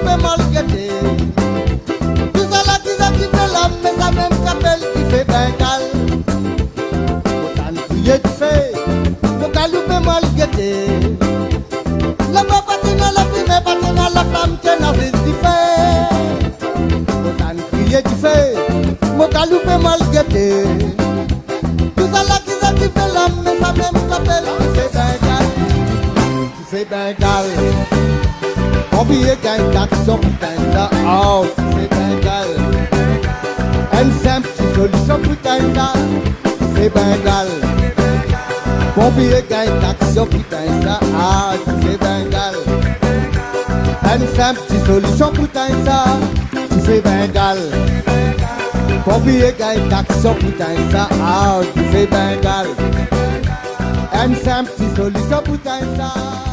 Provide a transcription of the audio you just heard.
loupé mal guetté. Tout ça là qui fait l'âme, mais ça même qu'appelle qui fait bengal. Autant crier du fait, faut qu'à loupé mal guetté. La papa patina, la prime patina, la femme qui n'a rien du fait. Autant crier du fait, faut qu'à loupé mal guetté. Tout ça là qui fait l'âme, mais ça même qu'appelle qui fait bengal. Qui fait bengal. On billet gagne d'action putain là, oh, c'est bengal. Une simple solution putain là, c'est bengal. Bon billet gagne d'action putain là, ah, c'est bengal. Une simple solution putain là, tu fais bengal. Bon billet gagne d'action putain là, ah, tu fais bengal. Une simple solution putain là.